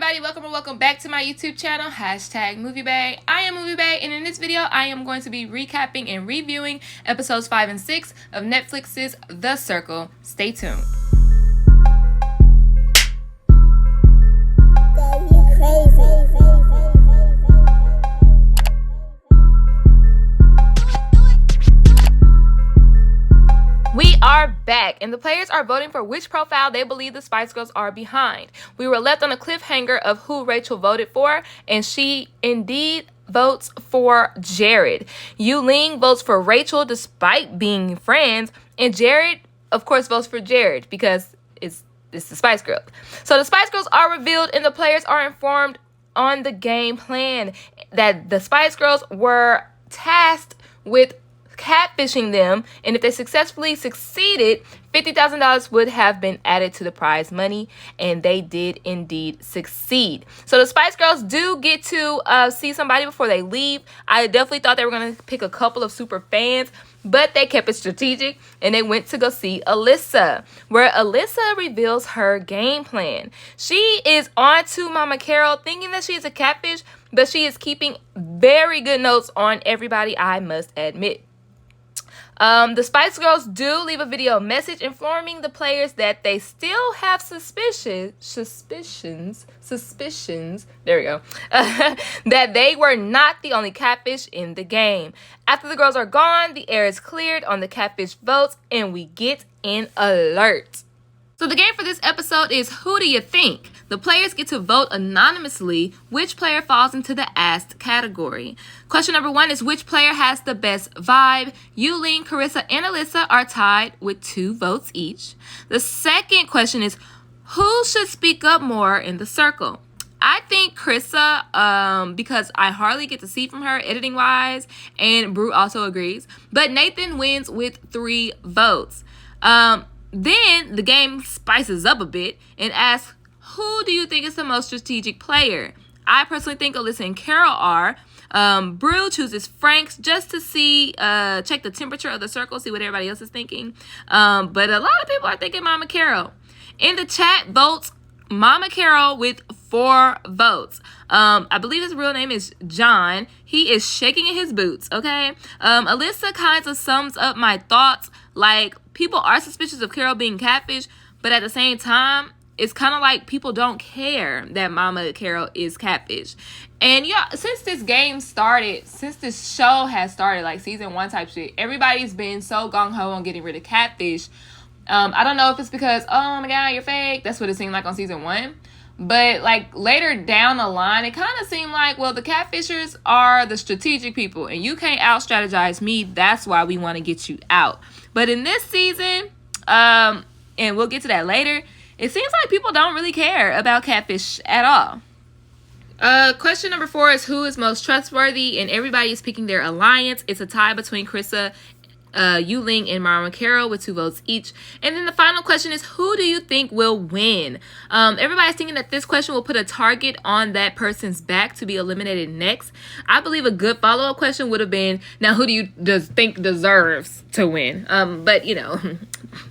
everybody, welcome or welcome back to my YouTube channel, #MovieBae. I am MovieBae, and in this video, I am going to be recapping and reviewing episodes 5 and 6 of Netflix's The Circle. Stay tuned. We are back, and the players are voting for which profile they believe the Spice Girls are behind. We were left on a cliffhanger of who Rachel voted for, and she indeed votes for Jared. Yuling votes for Rachel despite being friends, and Jared, of course, votes for Jared because it's the Spice Girls. So the Spice Girls are revealed, and the players are informed on the game plan that the Spice Girls were tasked with catfishing them, and if they successfully succeeded, $50,000 would have been added to the prize money, and they did indeed succeed. So the Spice Girls do get to see somebody before they leave. I definitely thought they were going to pick a couple of super fans, but they kept it strategic, and they went to go see Alyssa, where Alyssa reveals her game plan. She is on to Mama Carol, thinking that she is a catfish, but she is keeping very good notes on everybody, I must admit. The Spice Girls do leave a video message informing the players that they still have suspicions, there we go, that they were not the only catfish in the game. After the girls are gone, the air is cleared on the catfish votes, and we get an alert. So the game for this episode is Who Do You Think? The players get to vote anonymously which player falls into the asked category. Question number 1 is which player has the best vibe? Yuling, Carissa, and Alyssa are tied with 2 votes each. The second question is who should speak up more in the circle? I think Carissa, because I hardly get to see from her editing wise, and Brew also agrees. But Nathan wins with 3 votes. Then the game spices up a bit and asks, who do you think is the most strategic player? I personally think Alyssa and Carol are. Brew chooses Frank just to see, check the temperature of the circle, see what everybody else is thinking. But a lot of people are thinking Mama Carol. In the chat, votes Mama Carol with 4 votes. I believe his real name is John. He is shaking in his boots, okay? Alyssa kind of sums up my thoughts. Like, people are suspicious of Carol being catfish, but at the same time, it's kind of like people don't care that Mama Carol is catfish. And yeah, since this game started, since this show has started, like season 1 type shit, everybody's been so gung-ho on getting rid of catfish. I don't know if it's because, oh my God, you're fake. That's what it seemed like on season 1. But like later down the line, it kind of seemed like, well, the catfishers are the strategic people, and you can't out-strategize me. That's why we want to get you out. But in this season, and we'll get to that later, it seems like people don't really care about catfish at all. Question number 4 is who is most trustworthy, and everybody is picking their alliance. It's a tie between Carissa, Yuling, and Mama Carol with 2 votes each. And then the final question is who do you think will win? Everybody's thinking that this question will put a target on that person's back to be eliminated next. I believe a good follow-up question would have been, now who do you think deserves to win? But you know,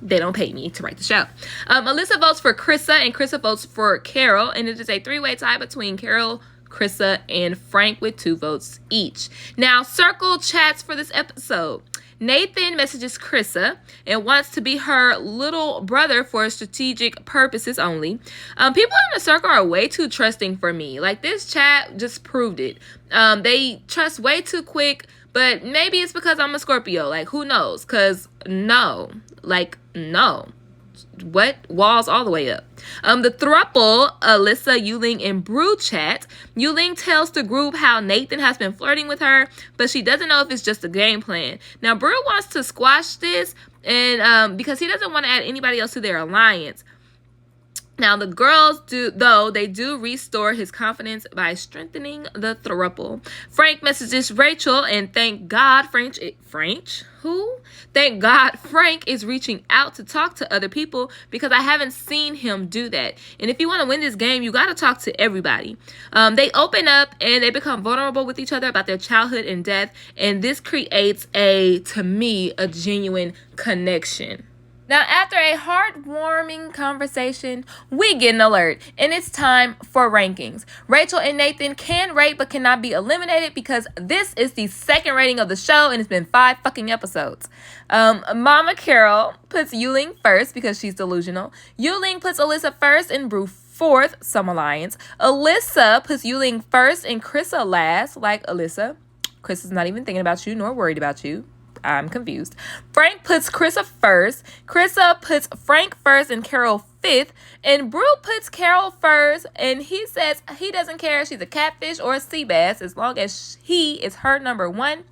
they don't pay me to write the show. Alyssa votes for Carissa, and Carissa votes for Carol, and it is a 3-way tie between Carol, Carissa, and Frank with 2 votes each. Now, circle chats for this episode. Nathan messages Carissa and wants to be her little brother for strategic purposes only. People in the circle are way too trusting for me. Like, this chat just proved it. They trust way too quick, but maybe it's because I'm a Scorpio. Like, who knows? Because no. What? Walls all the way up. The throuple, Alyssa, Yuling, and Brew chat. Yuling tells the group how Nathan has been flirting with her, but she doesn't know if it's just a game plan. Now, Brew wants to squash this, and because he doesn't want to add anybody else to their alliance. Now, the girls they do restore his confidence by strengthening the throuple. Frank messages Rachel, and thank God Frank is reaching out to talk to other people, because I haven't seen him do that. And if you want to win this game, you got to talk to everybody. They open up and they become vulnerable with each other about their childhood and death, and this creates to me, a genuine connection. Now, after a heartwarming conversation, we get an alert, and it's time for rankings. Rachel and Nathan can rate but cannot be eliminated because this is the second rating of the show, and it's been 5 fucking episodes. Mama Carol puts Yuling first because she's delusional. Yuling puts Alyssa first and Brew fourth, some alliance. Alyssa puts Yuling first and Krista last, like Alyssa. Krista's not even thinking about you nor worried about you. I'm confused. Frank puts Krista first. Krista puts Frank first and Carol fifth. And Brew puts Carol first. And he says he doesn't care if she's a catfish or a sea bass as long as he is her number one.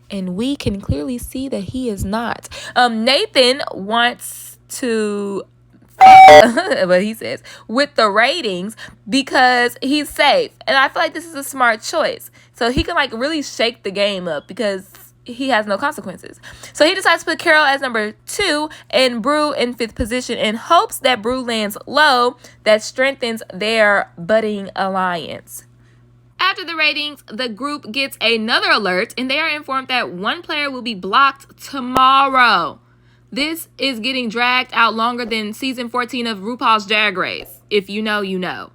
And we can clearly see that he is not. Nathan wants to what he says with the ratings because he's safe. And I feel like this is a smart choice. So he can like really shake the game up because he has no consequences. So he decides to put Carol as number 2 and Brew in 5th position in hopes that Brew lands low. That strengthens their budding alliance. After the ratings, the group gets another alert and they are informed that one player will be blocked tomorrow. This is getting dragged out longer than season 14 of RuPaul's Drag Race. If you know, you know.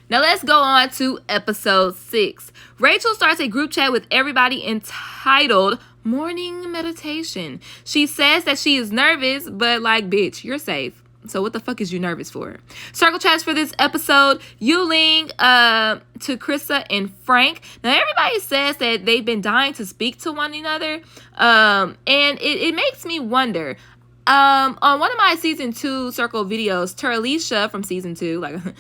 Now let's go on to episode 6. Rachel starts a group chat with everybody entitled Morning Meditation. She says that she is nervous, but like, bitch, you're safe. So what the fuck is you nervous for? Circle chats for this episode. Yuling to Krista and Frank. Now everybody says that they've been dying to speak to one another. And it makes me wonder. On one of my season 2 circle videos, Teralisha from season 2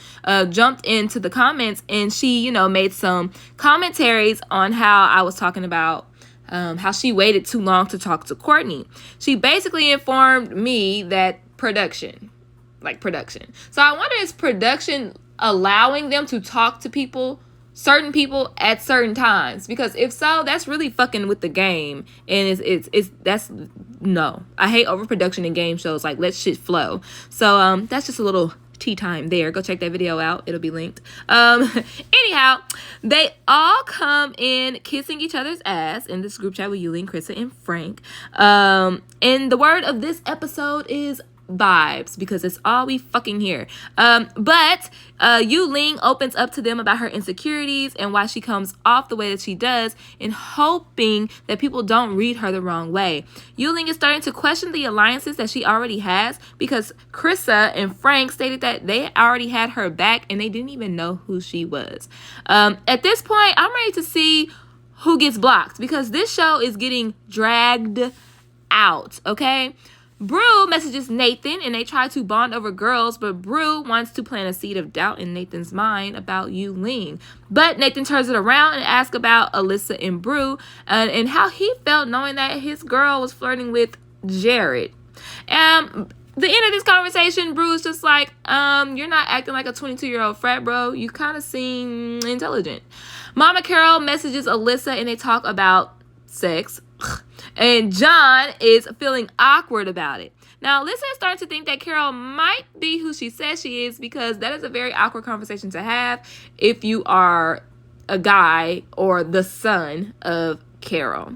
jumped into the comments and she, made some commentaries on how I was talking about how she waited too long to talk to Courtney. She basically informed me that production. So I wonder, is production allowing them to talk to certain people at certain times? Because if so, that's really fucking with the game. And that's no. I hate overproduction in game shows. Like, let shit flow. So that's just a little tea time there. Go check that video out. It'll be linked. Anyhow, they all come in kissing each other's ass in this group chat with Yuling, Krista, and Frank. And the word of this episode is vibes, because it's all we fucking hear. But Yuling opens up to them about her insecurities and why she comes off the way that she does, and hoping that people don't read her the wrong way. Yuling is starting to question the alliances that she already has, because Krista and Frank stated that they already had her back and they didn't even know who she was. At this point, I'm ready to see who gets blocked, because this show is getting dragged out, okay? Brew messages Nathan and they try to bond over girls, but Brew wants to plant a seed of doubt in Nathan's mind about Yuling. But Nathan turns it around and asks about Alyssa and Brew and how he felt knowing that his girl was flirting with Jared. The end of this conversation, Brew is just like, you're not acting like a 22-year-old frat bro. You kind of seem intelligent. Mama Carol messages Alyssa and they talk about sex. And John is feeling awkward about it. Now, Alyssa is starting to think that Carol might be who she says she is, because that is a very awkward conversation to have if you are a guy or the son of Carol.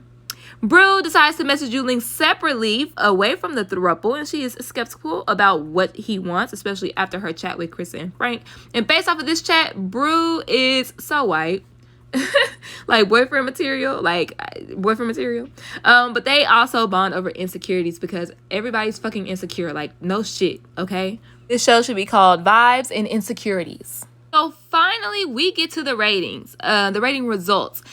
Brew decides to message Yuling separately away from the throuple, and she is skeptical about what he wants, especially after her chat with Krista and Frank. And based off of this chat, Brew is so white. Like boyfriend material. But they also bond over insecurities, because everybody's fucking insecure. Like, no shit, okay? This show should be called Vibes and Insecurities. So finally, we get to the ratings, the rating results.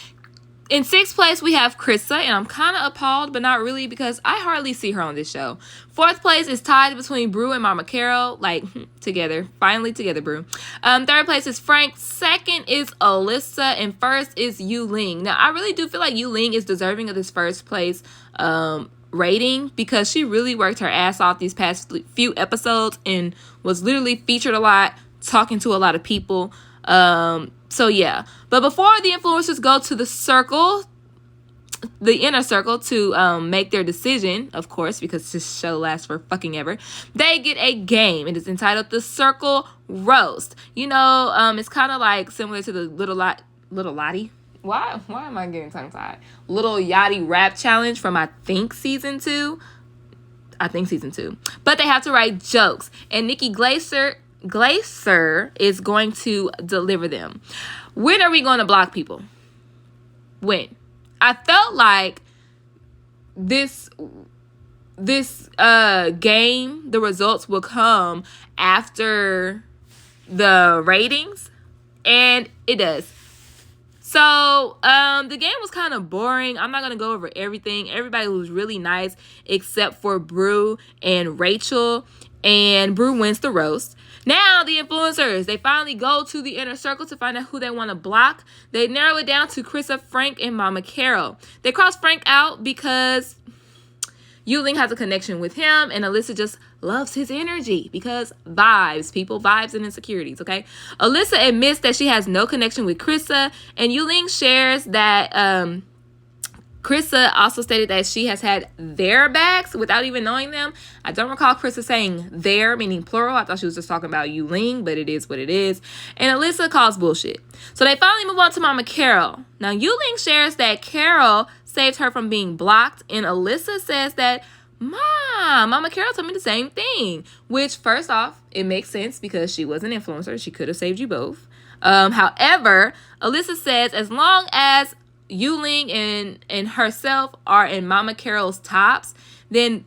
In 6th place, we have Krista, and I'm kind of appalled, but not really, because I hardly see her on this show. 4th place is tied between Brew and Mama Carol, together. Finally together, Brew. 3rd place is Frank. 2nd is Alyssa, and 1st is Yuling. Now, I really do feel like Yuling is deserving of this 1st place rating, because she really worked her ass off these past few episodes and was literally featured a lot, talking to a lot of people. So yeah, but before the influencers go to the inner circle to make their decision, of course, because this show lasts for fucking ever, they get a game. It is entitled The Circle Roast. It's kind of like similar to the Little Lottie. Why am I getting tongue-tied? Little Yachty Rap Challenge from, I think, season 2. I think season 2. But they have to write jokes. And Nikki Glaser is going to deliver them. When are we going to block people? When? I felt like this game, the results will come after the ratings, and it does. So the game was kind of boring. I'm not gonna go over everything. Everybody was really nice except for Brew and Rachel, and Brew wins the roast. Now the influencers, they finally go to the inner circle to find out who they want to block. They narrow it down to Krista, Frank, and Mama Carol. They cross Frank out because Yuling has a connection with him, and Alyssa just loves his energy because vibes, people, vibes and insecurities, okay? Alyssa admits that she has no connection with Krista, and Yuling shares that Krista also stated that she has had their backs without even knowing them. I don't recall Krista saying their, meaning plural. I thought she was just talking about Yuling, but it is what it is. And Alyssa calls bullshit. So they finally move on to Mama Carol. Now, Yuling shares that Carol saved her from being blocked, and Alyssa says that Mama Carol told me the same thing, which first off, it makes sense because she was an influencer. She could have saved you both. However, Alyssa says as long as Yuling and herself are in Mama Carol's tops, then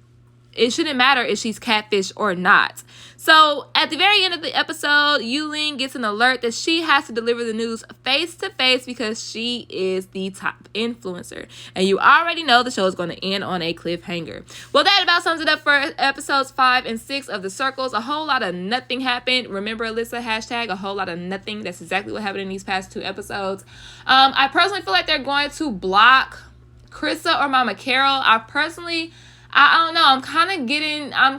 it shouldn't matter if she's catfish or not. So at the very end of the episode, Yuling gets an alert that she has to deliver the news face to face because she is the top influencer. And you already know the show is going to end on a cliffhanger. Well, that about sums it up for episodes 5 and 6 of The Circles. A whole lot of nothing happened. Remember, Alyssa, hashtag a whole lot of nothing. That's exactly what happened in these past 2 episodes. I personally feel like they're going to block Krista or Mama Carol. I don't know. I'm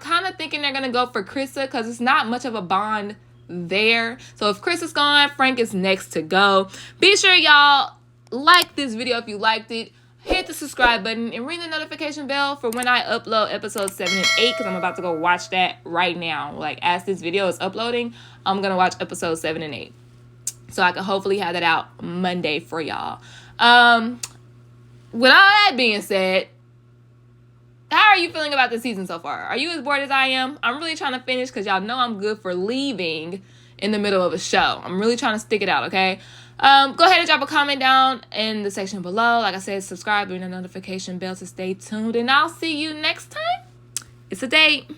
kind of thinking they're going to go for Krista because it's not much of a bond there. So if Krista's gone, Frank is next to go. Be sure y'all like this video if you liked it. Hit the subscribe button and ring the notification bell for when I upload episodes 7 and 8 because I'm about to go watch that right now. Like, as this video is uploading, I'm going to watch episodes 7 and 8. So I can hopefully have that out Monday for y'all. With all that being said, how are you feeling about the season so far? Are you as bored as I am? I'm really trying to finish because y'all know I'm good for leaving in the middle of a show. I'm really trying to stick it out, okay? Go ahead and drop a comment down in the section below. Like I said, subscribe, ring the notification bell to stay tuned. And I'll see you next time. It's a date.